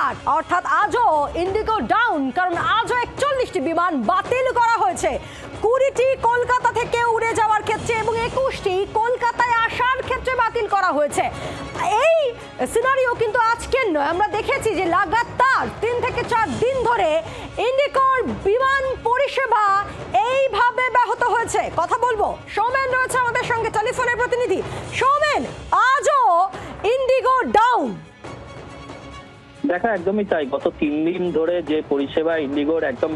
বিভ্রাট, অর্থাৎ আজও Indigo down, কারণ আজও 41টি বিমান বাতিল করা হয়েছে। 20টি কলকাতা থেকে উড়ে যাওয়ার ক্ষেত্রে এবং 21টি কলকাতায় আসার ক্ষেত্রে বাতিল করা হয়েছে। এই সিনারিও কিন্তু আজকের নয়, আমরা দেখেছি যে লাগাতার 3 থেকে 4 দিন ধরে ইন্ডিগোর বিমান পরিষেবা এইভাবে ব্যাহত হয়েছে। কথা বলবো, সৌমেন রয়েছে আমাদের সঙ্গে, টেলিফোনের প্রতিনিধি। সৌমেন, আজও ইন্ডিগো ডাউন। দেখা একদমই তাই, গত 3 দিন ধরে যে পরিষেবা ইন্ডিগোর একদম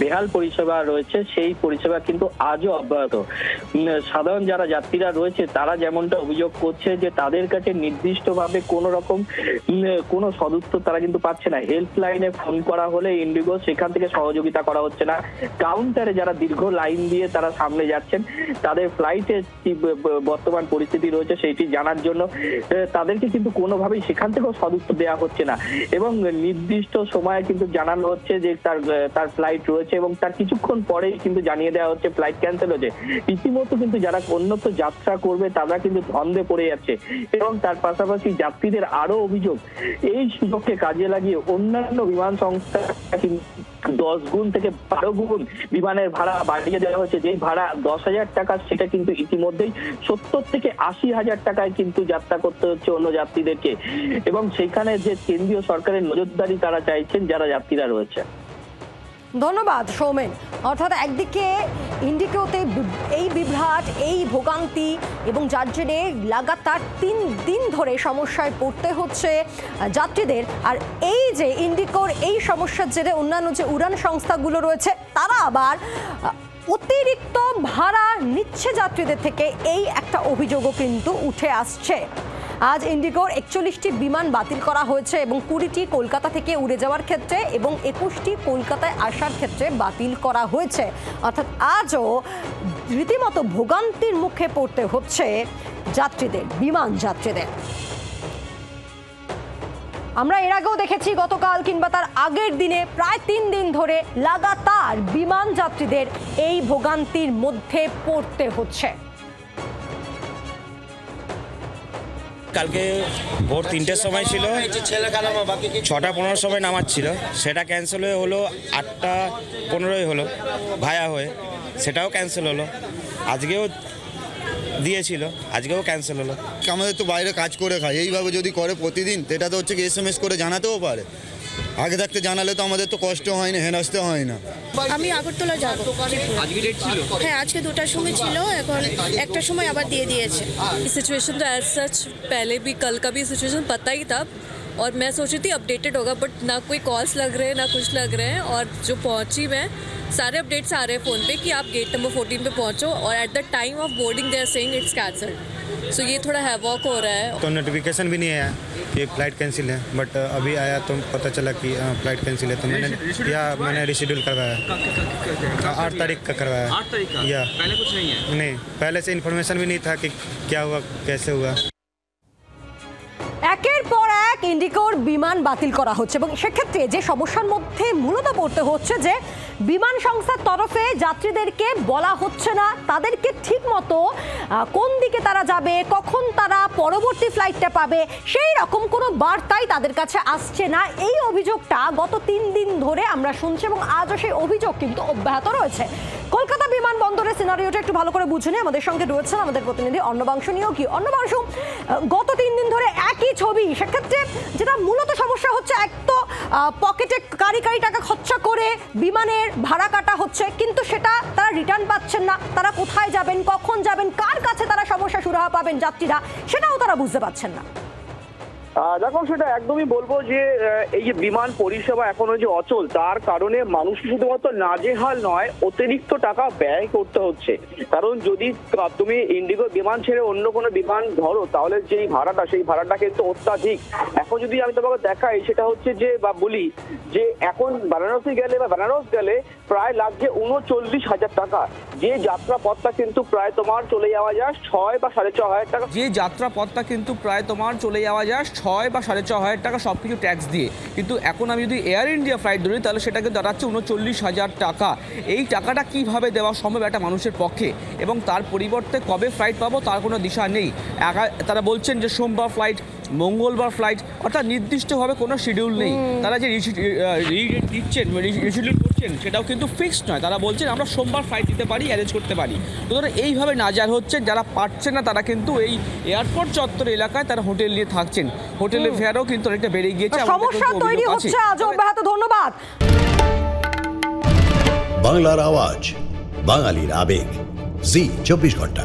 বেহাল পরিষেবা রয়েছে, সেই পরিষেবা কিন্তু আজও অব্যাহত। সাধারণ যারা যাত্রীরা রয়েছে তারা যেমনটা অভিযোগ করছে যে তাদের কাছে নির্দিষ্টভাবে কোনো রকম কোনো সদুত্তর তারা কিন্তু পাচ্ছে না। হেল্পলাইনে ফোন করা হলে ইন্ডিগো সেখান থেকে সহযোগিতা করা হচ্ছে না। কাউন্টারে যারা দীর্ঘ লাইন দিয়ে তারা সামনে যাচ্ছেন, তাদের ফ্লাইটের কি বর্তমান পরিস্থিতি রয়েছে সেইটি জানার জন্য তাদেরকে কিন্তু কোনোভাবেই সেখান থেকেও সদুত্তর দেওয়া হচ্ছে না। এবং নির্দিষ্ট সময়ে কিন্তু জানানো হচ্ছে যে তার ফ্লাইট রয়েছে এবং তার কিছুক্ষণ পরেই কিন্তু জানিয়ে দেওয়া হচ্ছে ফ্লাইট ক্যান্সেল হয়েছে। রীতিমতো কিন্তু যারা অন্যত্র যাত্রা করবে তারা কিন্তু ধন্দে পড়ে যাচ্ছে। এবং তার পাশাপাশি যাত্রীদের আরো অভিযোগ, এই সুযোগকে কাজে লাগিয়ে অন্যান্য বিমান সংস্থা 10 গুণ থেকে 12 গুণ বিমানের ভাড়া বাড়িয়ে দেওয়া হয়েছে। যেই ভাড়া 10,000 টাকা, সেটা কিন্তু ইতিমধ্যেই 70 থেকে 80,000 টাকায় কিন্তু যাত্রা করতে হচ্ছে অন্য যাত্রীদেরকে। এবং সেখানে যে কেন্দ্রীয় সরকারের নজরদারি তারা চাইছেন যারা যাত্রীরা রয়েছে। ধন্যবাদ সৌমেন। অর্থাৎ একদিকে ইন্ডিগোতে এই বিভ্রাট, এই ভোগান্তি এবং যার জেরে লাগাতার 3 দিন ধরে সমস্যায় পড়তে হচ্ছে যাত্রীদের। আর এই যে ইন্ডিগোর এই সমস্যার জেরে অন্যান্য যে উড়ান সংস্থাগুলো রয়েছে তারা আবার অতিরিক্ত ভাড়া নিচ্ছে যাত্রীদের থেকে, এই একটা অভিযোগও কিন্তু উঠে আসছে। আজ ইন্ডিগোর 41টি বিমান বাতিল করা হয়েছে এবং 20টি কলকাতা থেকে উড়ে যাওয়ার ক্ষেত্রে এবং 21টি কলকাতায় আসার ক্ষেত্রে বাতিল করা হয়েছে। অর্থাৎ আজও রীতিমতো ভোগান্তির মুখে পড়তে হচ্ছে যাত্রীদের, বিমান যাত্রীদের। আমরা এর আগেও দেখেছি গতকাল কিংবা তার আগের দিনে প্রায় 3 দিন ধরে লাগাতার বিমান যাত্রীদের এই ভোগান্তির মধ্যে পড়তে হচ্ছে। কালকে ভোর 3টের সময় ছিল, 6:15 সময় নামার ছিল, সেটা ক্যান্সেল হয়ে হলো 8:15 হলো ভায়া হয়ে, সেটাও ক্যান্সেল হলো। আজকেও দিয়েছিল, আজকেও ক্যান্সেল হলো। আমাদের তো বাইরে কাজ করে খাই, এইভাবে যদি করে প্রতিদিন, এটা তো হচ্ছে কি SMS করে জানাতেও পারে। আগে থাকতে জানালে তো আমাদের তো কষ্ট হয় না, হেনস্তে হয় না। আমি আগরতলা যাব। আজকে ডেট ছিল? হ্যাঁ, আজকে 2টার সময় ছিল, এখন 1টার সময় আবার দিয়ে দিয়েছে। सिचुएशन तो एज सच पहले भी कल का भी सिचुएशन पता ही था और मैं सोच रही थी अपडेटेड होगा, बट ना कोई कॉल्स लग रहे हैं ना कुछ लग रहे हैं। और जो पहुंची मैं, सारे अपडेट्स आ रहे हैं फ़ोन पे कि आप गेट नंबर 14 पे पहुंचो और at the time of boarding they are saying it's cancelled. So ये थोड़ा हैवॉक हो रहा है। तो नोटिफिकेशन भी नहीं आया कि फ़्लाइट कैंसिल है, बट अभी आया तो पता चला कि फ़्लाइट कैंसिल है। तो मैंने रिशेड्यूल करवाया, 8 तारीख का करवाया। 8 तारीख का? या पहले कुछ नहीं है? नहीं, पहले से इन्फॉर्मेशन भी नहीं था कि क्या हुआ, कैसे हुआ। একের পর এক ইন্ডিগোর বিমান বাতিল করা হচ্ছে এবং সেক্ষেত্রে যে সমস্যার মধ্যে মূলত পড়তে হচ্ছে যে বিমান সংস্থার তরফে যাত্রীদেরকে বলা হচ্ছে না তাদেরকে ঠিক মতো কোন দিকে তারা যাবে, কখন তারা পরবর্তী ফ্লাইটটা পাবে, সেই রকম কোনো বার্তাই তাদের কাছে আসছে না। এই অভিযোগটা গত 3 দিন ধরে আমরা শুনছি এবং আজও সেই অভিযোগ কিন্তু অব্যাহত রয়েছে। কলকাতা বিমানবন্দরের সিনারিওটা একটু ভালো করে বুঝে নিয়ে আমাদের সঙ্গে রয়েছেন আমাদের প্রতিনিধি অন্নবাংশু নিয়োগী। অন্নবাংশু, গত 3 দিন ধরে একই ছবি। সেক্ষেত্রে যেটা মূলত সমস্যা হচ্ছে, এক তো পকেটে কারি টাকা খরচা করে বিমানের ভাড়া কাটা হচ্ছে, কিন্তু সেটা তারা রিটার্ন পাচ্ছেন না। তারা কোথায় যাবেন, কখন যাবেন, কার কাছে তারা সমস্যা সুরাহা পাবেন যাত্রীরা, সেটাও তারা বুঝতে পারছেন না। দেখো, সেটা একদমই বলবো যে এই যে বিমান পরিষেবা এখনো যে অচল, তার কারণে মানুষ শুধুমাত্র নাজেহাল নয়, অতিরিক্ত টাকা ব্যয় করতে হচ্ছে। কারণ যদি তুমি ইন্ডিগো বিমান ছেড়ে অন্য কোনো বিমান ধরো, তাহলে যেই ভাড়াটা, সেই ভাড়াটা কিন্তু অত্যাধিক। এখন যদি আমি তোমাকে দেখাই, সেটা হচ্ছে যে বা বলি যে এখন বেনারসে গেলে প্রায় লাগছে 39,000 টাকা। যে যাত্রা পথটা কিন্তু প্রায় তোমার চলে যাওয়া যায় 6 বা 6,500 টাকা। যে যাত্রা পথটা কিন্তু প্রায় তোমার চলে যাওয়া যায় 6 বা 6,500 টাকা সব কিছু ট্যাক্স দিয়ে। কিন্তু এখন আমি যদি এয়ার ইন্ডিয়া ফ্লাইট ধরি, তাহলে সেটাকে দাঁড়াচ্ছে 39,000 টাকা। এই টাকাটা কিভাবে দেওয়া সম্ভব একটা মানুষের পক্ষে? এবং তার পরিবর্তে কবে ফ্লাইট পাবো তার কোনো দিশা নেই। তারা বলছেন যে সোমবার ফ্লাইট মঙ্গলবার ফ্লাইট, অর্থাৎ নির্দিষ্টভাবে কোনো শিডিউল নেই। তারা যে দিচ্ছেন রিশিডিউল করছেন সেটাও কিন্তু ফিক্সড নয়। তারা বলছেন আমরা সোমবার ফ্লাইট দিতে পারি, অ্যারেঞ্জ করতে পারি। তো তারা এইভাবে নাজার হচ্ছেন, যারা পারছেন না তারা কিন্তু এই এয়ারপোর্ট চত্বর এলাকায় তারা হোটেল নিয়ে থাকছেন। হোটেলের ফেয়ারও কিন্তু অনেকটা বেড়ে গিয়েছে। সমস্যা তৈরি হচ্ছে আজও অব্যাহত। ধন্যবাদ। বাংলার আওয়াজ, বাঙালির আবেগ, জি 24 ঘন্টা।